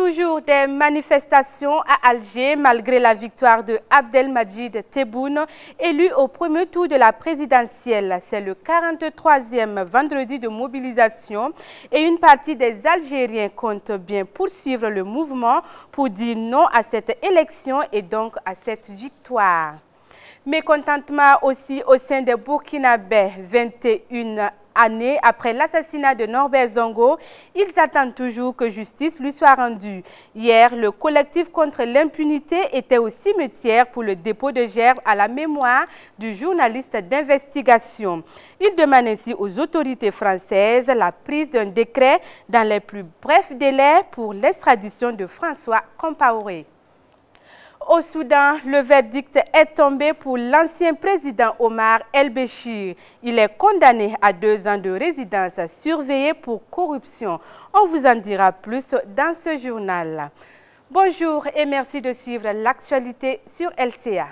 Toujours des manifestations à Alger malgré la victoire de Abdelmadjid Tebboune, élu au premier tour de la présidentielle. C'est le 43e vendredi de mobilisation et une partie des Algériens compte bien poursuivre le mouvement pour dire non à cette élection et donc à cette victoire. Mécontentement aussi au sein des Burkinabés, 21 années après l'assassinat de Norbert Zongo, ils attendent toujours que justice lui soit rendue. Hier, le collectif contre l'impunité était au cimetière pour le dépôt de gerbes à la mémoire du journaliste d'investigation. Il demande ainsi aux autorités françaises la prise d'un décret dans les plus brefs délais pour l'extradition de François Compaoré. Au Soudan, le verdict est tombé pour l'ancien président Omar El-Béchir. Il est condamné à 2 ans de résidence surveillée pour corruption. On vous en dira plus dans ce journal. Bonjour et merci de suivre l'actualité sur LCA.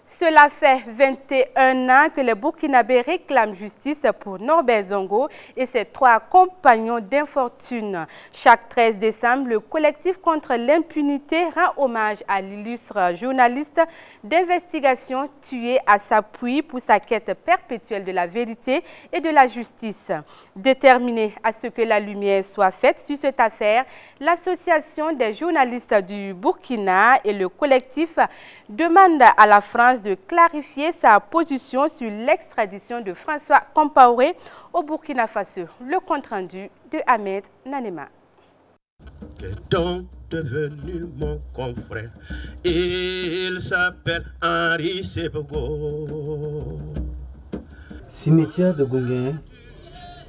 Cela fait 21 ans que les Burkinabés réclament justice pour Norbert Zongo et ses 3 compagnons d'infortune. Chaque 13 décembre, le collectif contre l'impunité rend hommage à l'illustre journaliste d'investigation tué à Sapoui pour sa quête perpétuelle de la vérité et de la justice. Déterminé à ce que la lumière soit faite sur cette affaire, l'association des journalistes du Burkina et le collectif demandent à la France de clarifier sa position sur l'extradition de François Compaoré au Burkina Faso. Le compte-rendu de Ahmed Nanema. Qu'est donc devenu mon confrère? Il s'appelle Henri Sebogo. Cimetière de Gonguin,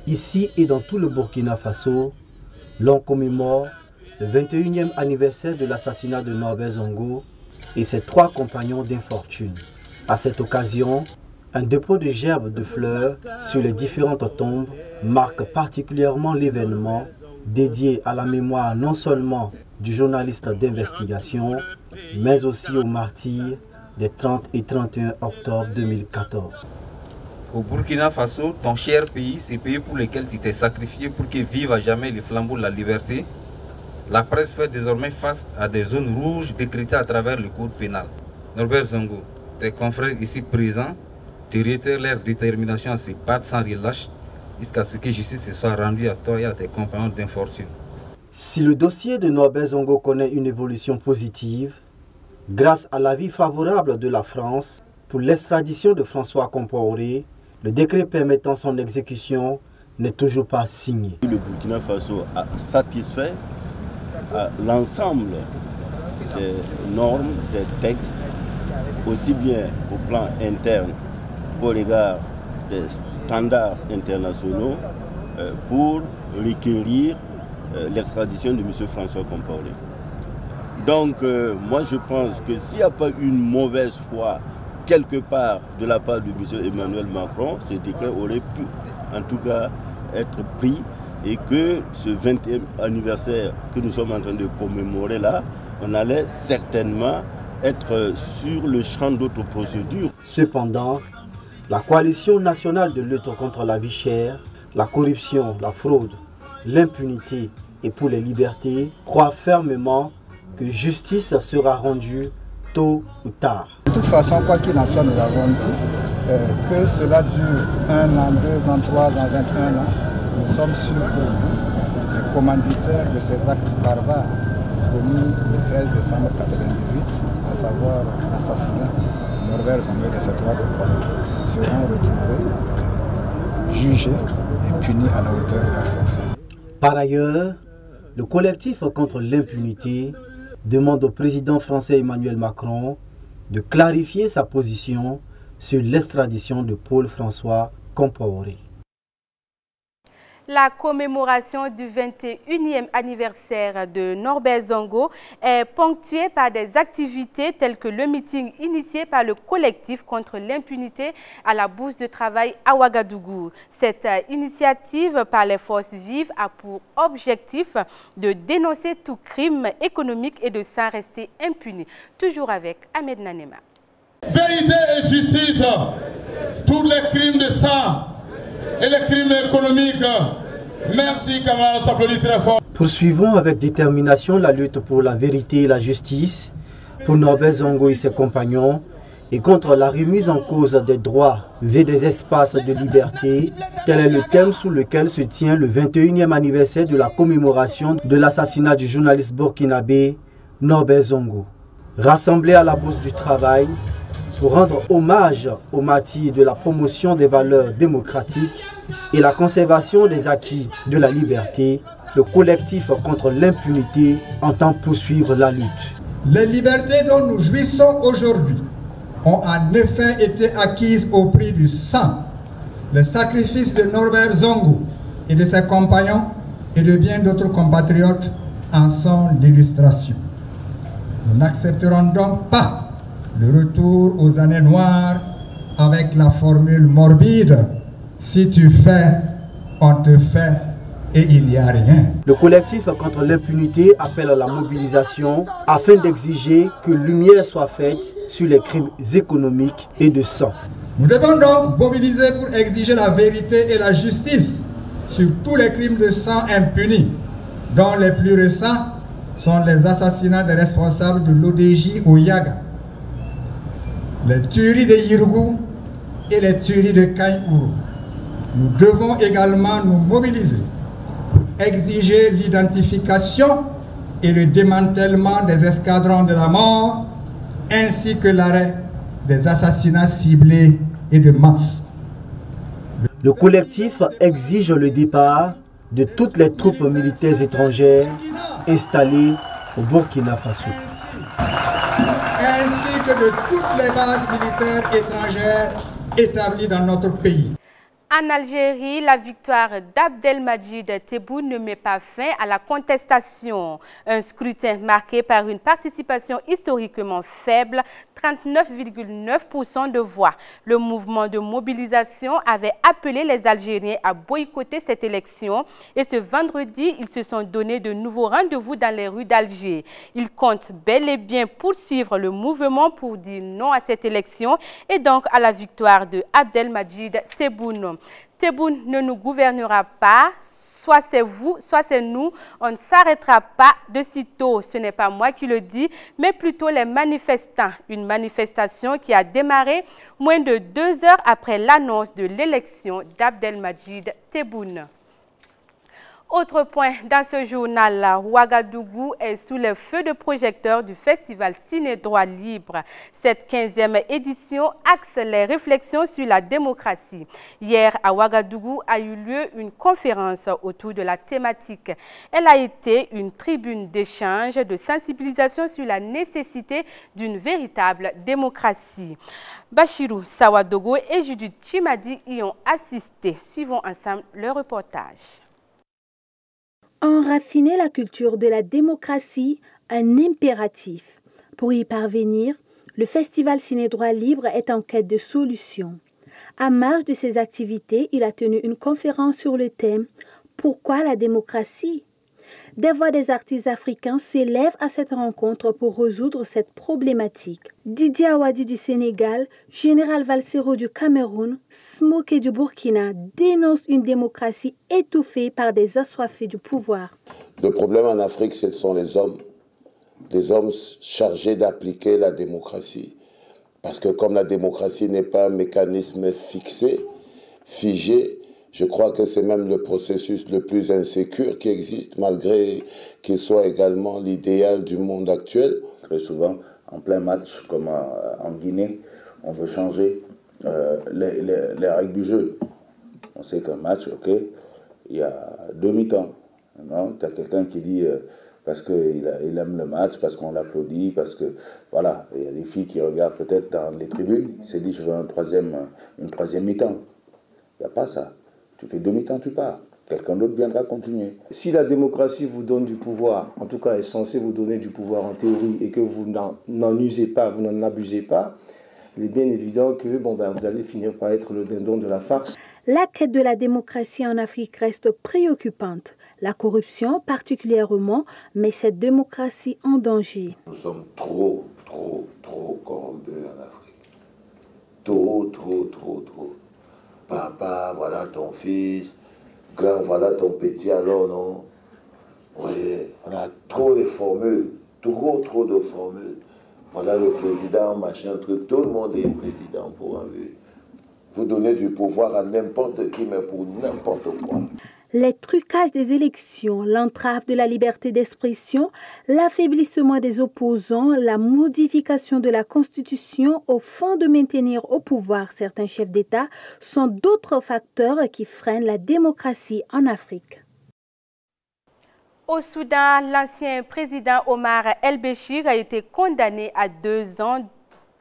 ici et dans tout le Burkina Faso, l'on commémore le 21e anniversaire de l'assassinat de Norbert Zongo et ses 3 compagnons d'infortune. À cette occasion, un dépôt de gerbes de fleurs sur les différentes tombes marque particulièrement l'événement dédié à la mémoire non seulement du journaliste d'investigation, mais aussi aux martyrs des 30 et 31 octobre 2014. Au Burkina Faso, ton cher pays, ce pays pour lequel tu t'es sacrifié pour qu'il vive à jamais les flambeaux de la liberté, la presse fait désormais face à des zones rouges décrétées à travers le code pénal. Norbert Zongo, tes confrères ici présents, te réitèrent leur détermination à se battre sans relâche jusqu'à ce que justice se soit rendue à toi et à tes compagnons d'infortune. Si le dossier de Norbert Zongo connaît une évolution positive, grâce à l'avis favorable de la France pour l'extradition de François Compaoré, le décret permettant son exécution n'est toujours pas signé. Le Burkina Faso a satisfait à l'ensemble des normes, des textes, aussi bien au plan interne qu'au regard des standards internationaux pour requérir l'extradition de M. François Compaoré. Donc moi je pense que s'il n'y a pas une mauvaise foi quelque part de la part de M. Emmanuel Macron, ce décret aurait pu en tout cas être pris et que ce 20e anniversaire que nous sommes en train de commémorer là, on allait certainement être sur le champ d'autres procédures. Cependant, la coalition nationale de lutte contre la vie chère, la corruption, la fraude, l'impunité et pour les libertés croit fermement que justice sera rendue tôt ou tard. De toute façon, quoi qu'il en soit, nous l'avons dit, que cela dure 1 an, 2 ans, 3 ans, 21 ans, nous sommes sûrs que les commanditaires de ces actes barbares commis le 13 décembre 1998, à savoir l'assassinat de Norbert Zongo et de ses 3 compagnons, seront retrouvés, jugés et punis à la hauteur de leur force. Par ailleurs, le collectif contre l'impunité demande au président français Emmanuel Macron de clarifier sa position sur l'extradition de Paul-François Compaoré. La commémoration du 21e anniversaire de Norbert Zongo est ponctuée par des activités telles que le meeting initié par le collectif contre l'impunité à la Bourse de travail à Ouagadougou. Cette initiative par les forces vives a pour objectif de dénoncer tout crime économique et de s'en rester impuni. Toujours avec Ahmed Nanema. Vérité et justice, tous les crimes de sang et les crimes économiques Merci camarades, on s'applaudit très fort. Poursuivons avec détermination la lutte pour la vérité et la justice pour Norbert Zongo et ses compagnons et contre la remise en cause des droits et des espaces de liberté. Tel est le thème sous lequel se tient le 21e anniversaire de la commémoration de l'assassinat du journaliste burkinabé Norbert Zongo. Rassemblés à la Bourse du Travail pour rendre hommage aux martyrs de la promotion des valeurs démocratiques et la conservation des acquis de la liberté, le collectif contre l'impunité entend poursuivre la lutte. Les libertés dont nous jouissons aujourd'hui ont en effet été acquises au prix du sang. Le sacrifice de Norbert Zongo et de ses compagnons et de bien d'autres compatriotes en sont l'illustration. Nous n'accepterons donc pas le retour aux années noires avec la formule morbide « si tu fais, on te fait et il n'y a rien ». Le collectif contre l'impunité appelle à la mobilisation afin d'exiger que lumière soit faite sur les crimes économiques et de sang. Nous devons donc mobiliser pour exiger la vérité et la justice sur tous les crimes de sang impunis, dont les plus récents sont les assassinats des responsables de l'ODJ au Yaga, les tueries de Yirgou et les tueries de Kaïourou. Nous devons également nous mobiliser pour exiger l'identification et le démantèlement des escadrons de la mort, ainsi que l'arrêt des assassinats ciblés et de masse. Le collectif exige le départ de toutes les troupes militaires étrangères installées au Burkina Faso. Ainsi que de toutes les bases militaires étrangères établies dans notre pays. En Algérie, la victoire d'Abdelmadjid Tebboune ne met pas fin à la contestation. Un scrutin marqué par une participation historiquement faible, 39,9% de voix. Le mouvement de mobilisation avait appelé les Algériens à boycotter cette élection et ce vendredi, ils se sont donné de nouveaux rendez-vous dans les rues d'Alger. Ils comptent bel et bien poursuivre le mouvement pour dire non à cette élection et donc à la victoire de Abdelmadjid Tebboune. Tebboune ne nous gouvernera pas, soit c'est vous, soit c'est nous, on ne s'arrêtera pas de sitôt. Ce n'est pas moi qui le dis, mais plutôt les manifestants. Une manifestation qui a démarré moins de 2 heures après l'annonce de l'élection d'Abdelmadjid Tebboune. Autre point dans ce journal, Ouagadougou est sous le feu de projecteurs du festival Ciné Droit Libre. Cette 15e édition axe les réflexions sur la démocratie. Hier, à Ouagadougou a eu lieu une conférence autour de la thématique. Elle a été une tribune d'échange, de sensibilisation sur la nécessité d'une véritable démocratie. Bachirou Sawadogo et Judith Chimadi y ont assisté. Suivons ensemble le reportage. Enraffiner la culture de la démocratie, un impératif. Pour y parvenir, le Festival Ciné Droit Libre est en quête de solutions. À marge de ses activités, il a tenu une conférence sur le thème « Pourquoi la démocratie ?» Des voix des artistes africains s'élèvent à cette rencontre pour résoudre cette problématique. Didier Awadi du Sénégal, Général Valsero du Cameroun, Smoké du Burkina dénoncent une démocratie étouffée par des assoiffés du pouvoir. Le problème en Afrique, ce sont les hommes chargés d'appliquer la démocratie. Parce que comme la démocratie n'est pas un mécanisme fixé, figé, je crois que c'est même le processus le plus insécure qui existe, malgré qu'il soit également l'idéal du monde actuel. Très souvent, en plein match, comme en Guinée, on veut changer les règles du jeu. On sait qu'un match, ok, il y a 2 mi-temps. Tu as quelqu'un qui dit parce qu'il aime le match, parce qu'on l'applaudit, parce que, voilà, il y a des filles qui regardent peut-être dans les tribunes, il s'est dit je veux une troisième mi-temps. Il n'y a pas ça. Tu fais 2 mi-temps, tu pars. Quelqu'un d'autre viendra continuer. Si la démocratie vous donne du pouvoir, en tout cas est censée vous donner du pouvoir en théorie, et que vous n'en usez pas, vous n'en abusez pas, il est bien évident que vous allez finir par être le dindon de la farce. La quête de la démocratie en Afrique reste préoccupante. La corruption particulièrement, mais cette démocratie en danger. Nous sommes trop corrompus en Afrique. Trop. Papa, voilà ton fils, grand, voilà ton petit, alors non. Oui, on a trop de formules, trop de formules. Voilà le président, machin, truc, tout le monde est président pour un but. Vous donnez du pouvoir à n'importe qui, mais pour n'importe quoi. Les trucages des élections, l'entrave de la liberté d'expression, l'affaiblissement des opposants, la modification de la Constitution au fond de maintenir au pouvoir certains chefs d'État sont d'autres facteurs qui freinent la démocratie en Afrique. Au Soudan, l'ancien président Omar El-Béchir a été condamné à 2 ans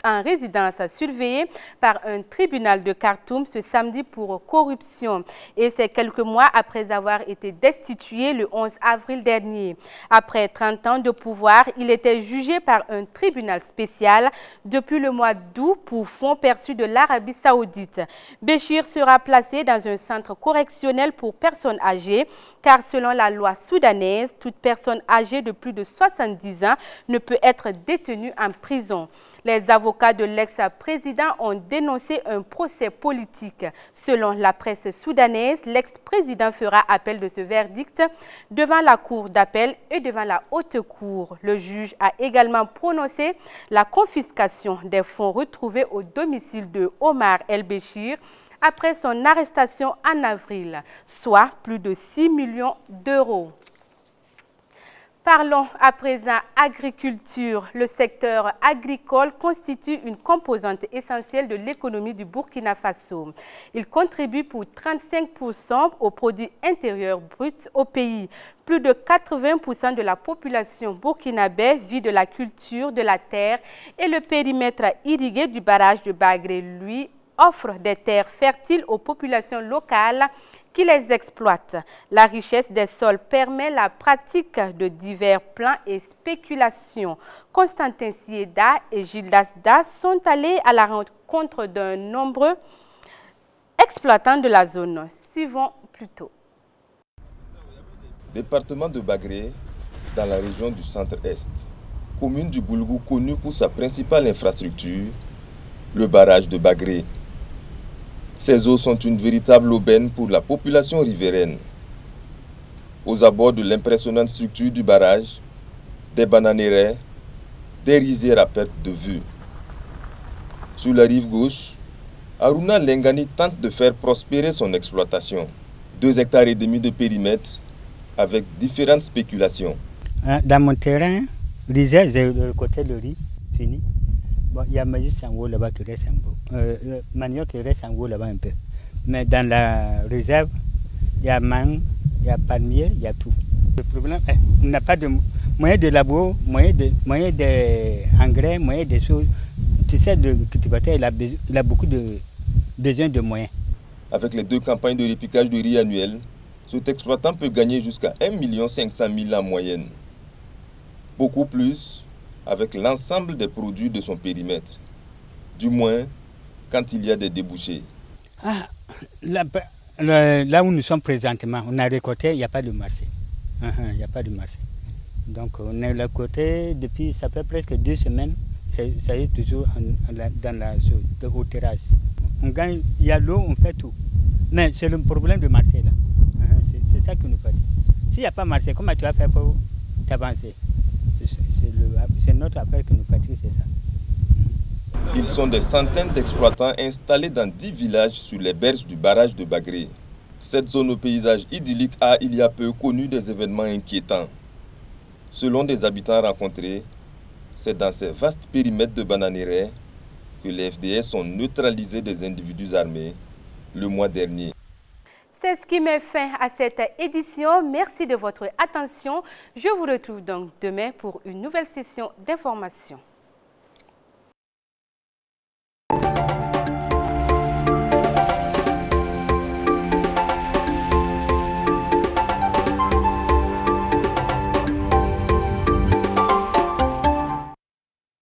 en résidence surveillée par un tribunal de Khartoum ce samedi pour corruption. Et c'est quelques mois après avoir été destitué le 11 avril dernier. Après 30 ans de pouvoir, il était jugé par un tribunal spécial depuis le mois d'août pour fonds perçus de l'Arabie Saoudite. Béchir sera placé dans un centre correctionnel pour personnes âgées, car selon la loi soudanaise, toute personne âgée de plus de 70 ans ne peut être détenue en prison. Les avocats de l'ex-président ont dénoncé un procès politique. Selon la presse soudanaise, l'ex-président fera appel de ce verdict devant la cour d'appel et devant la haute cour. Le juge a également prononcé la confiscation des fonds retrouvés au domicile de Omar El-Béchir après son arrestation en avril, soit plus de 6 millions d'euros. Parlons à présent agriculture. Le secteur agricole constitue une composante essentielle de l'économie du Burkina Faso. Il contribue pour 35% au produit intérieur brut au pays. Plus de 80% de la population burkinabé vit de la culture de la terre et le périmètre irrigué du barrage de Bagré, lui, offre des terres fertiles aux populations locales qui les exploitent. La richesse des sols permet la pratique de divers plans et spéculations. Constantin Sieda et Gildas Das sont allés à la rencontre d'un nombreux exploitants de la zone. Suivons plutôt. Département de Bagré, dans la région du centre-est. Commune du Boulgou connue pour sa principale infrastructure, le barrage de Bagré. Ces eaux sont une véritable aubaine pour la population riveraine. Aux abords de l'impressionnante structure du barrage, des bananeraies, des rizières à perte de vue. Sur la rive gauche, Aruna Lengani tente de faire prospérer son exploitation. 2,5 hectares de périmètre avec différentes spéculations. Dans mon terrain, rizière, j'ai le côté de riz, fini. Bon, il y a maïs en haut là-bas qui reste un peu. Manioc qui reste en haut là-bas un peu. Mais dans la réserve, il y a mangue, il y a palmier, il y a tout. Le problème, on n'a pas de moyens de labeur, moyens d'engrais, moyens de choses. Tu sais, le cultivateur, il a beaucoup de besoin de moyens. Avec les 2 campagnes de répiquage de riz annuelles, cet exploitant peut gagner jusqu'à 1 500 000 en moyenne. Beaucoup plus avec l'ensemble des produits de son périmètre, du moins quand il y a des débouchés. Là où nous sommes présentement, on a récolté, il n'y a pas de marché. Il n'y a pas de marché. Donc on a récolté depuis, ça fait presque 2 semaines, ça est toujours au terrasse. On gagne, il y a l'eau, on fait tout. Mais c'est le problème de marché là. C'est ça qui nous fait. S'il n'y a pas de marché, comment tu vas faire pour t'avancer? C'est notre affaire qui nous fatigue, c'est ça. Ils sont des centaines d'exploitants installés dans 10 villages sur les berges du barrage de Bagré. Cette zone au paysage idyllique a, il y a peu, connu des événements inquiétants. Selon des habitants rencontrés, c'est dans ces vastes périmètres de bananeraies que les FDS ont neutralisé des individus armés le mois dernier. C'est ce qui met fin à cette édition. Merci de votre attention. Je vous retrouve donc demain pour une nouvelle session d'information.